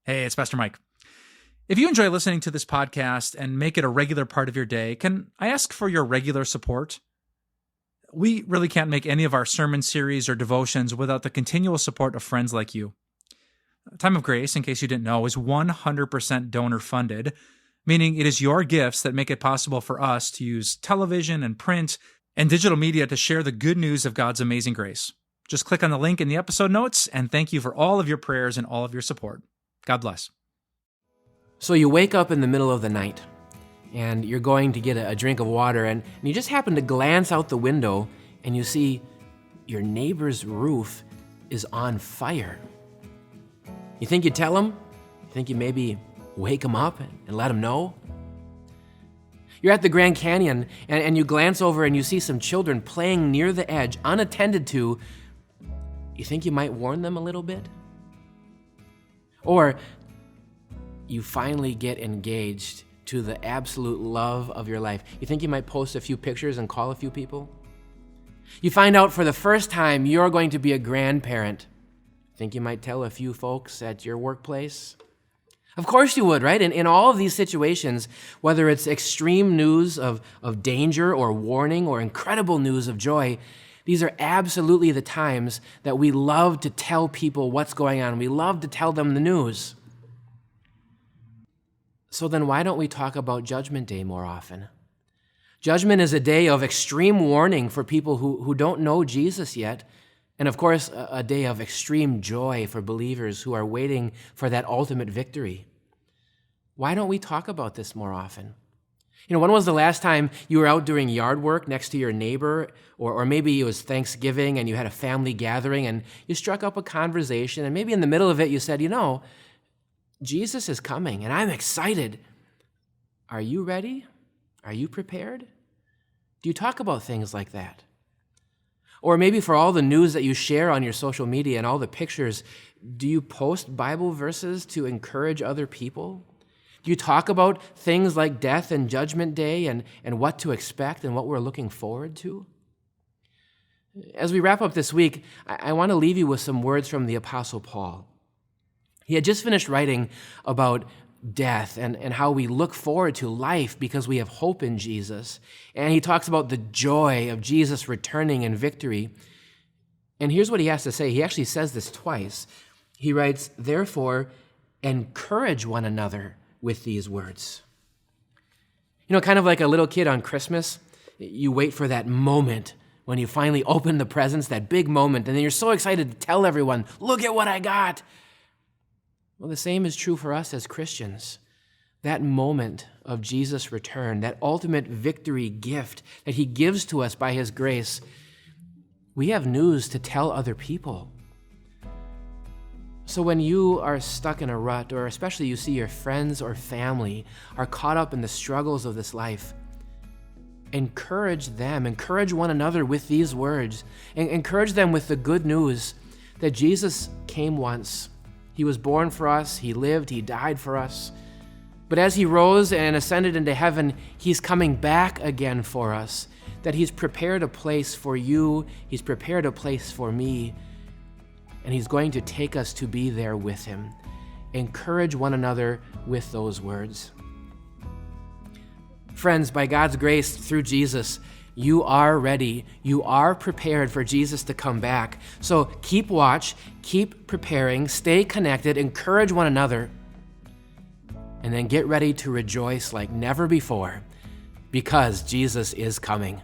Hey, it's Pastor Mike. If you enjoy listening to this podcast and make it a regular part of your day, can I ask for your regular support? We really can't make any of our sermon series or devotions without the continual support of friends like you. Time of Grace, in case you didn't know, is 100% donor funded, meaning it is your gifts that make it possible for us to use television and print and digital media to share the good news of God's amazing grace. Just click on the link in the episode notes, and thank you for all of your prayers and all of your support. God bless. So you wake up in the middle of the night, and you're going to get a drink of water, and you just happen to glance out the window, and you see your neighbor's roof is on fire. You think you'd tell him? You think you maybe wake him up and let him know? You're at the Grand Canyon, and you glance over and you see some children playing near the edge, unattended to. You think you might warn them a little bit? Or you finally get engaged to the absolute love of your life. You think you might post a few pictures and call a few people? You find out for the first time you're going to be a grandparent. Think you might tell a few folks at your workplace? Of course you would, right? In all of these situations, whether it's extreme news of danger or warning or incredible news of joy, these are absolutely the times that we love to tell people what's going on. We love to tell them the news. So then why don't we talk about Judgment Day more often? Judgment is a day of extreme warning for people who don't know Jesus yet, and of course, a day of extreme joy for believers who are waiting for that ultimate victory. Why don't we talk about this more often? When was the last time you were out doing yard work next to your neighbor, or maybe it was Thanksgiving and you had a family gathering and you struck up a conversation, and maybe in the middle of it you said, Jesus is coming and I'm excited. Are you ready? Are you prepared? Do you talk about things like that? Or maybe for all the news that you share on your social media and all the pictures, do you post Bible verses to encourage other people? Do you talk about things like death and Judgment Day and what to expect and what we're looking forward to? As we wrap up this week, I want to leave you with some words from the Apostle Paul. He had just finished writing about death and how we look forward to life because we have hope in Jesus. And he talks about the joy of Jesus returning in victory. And here's what he has to say. He actually says this twice. He writes, "Therefore, encourage one another with these words." Kind of like a little kid on Christmas, you wait for that moment when you finally open the presents, that big moment, and then you're so excited to tell everyone, "Look at what I got." Well, the same is true for us as Christians. That moment of Jesus' return, that ultimate victory gift that he gives to us by his grace, we have news to tell other people. So when you are stuck in a rut, or especially you see your friends or family are caught up in the struggles of this life, encourage them, encourage one another with these words, and encourage them with the good news that Jesus came once. He was born for us, he lived, he died for us. But as he rose and ascended into heaven, he's coming back again for us, that he's prepared a place for you, he's prepared a place for me, and he's going to take us to be there with him. Encourage one another with those words. Friends, by God's grace through Jesus, you are ready. You are prepared for Jesus to come back. So keep watch, keep preparing, stay connected, encourage one another, and then get ready to rejoice like never before because Jesus is coming.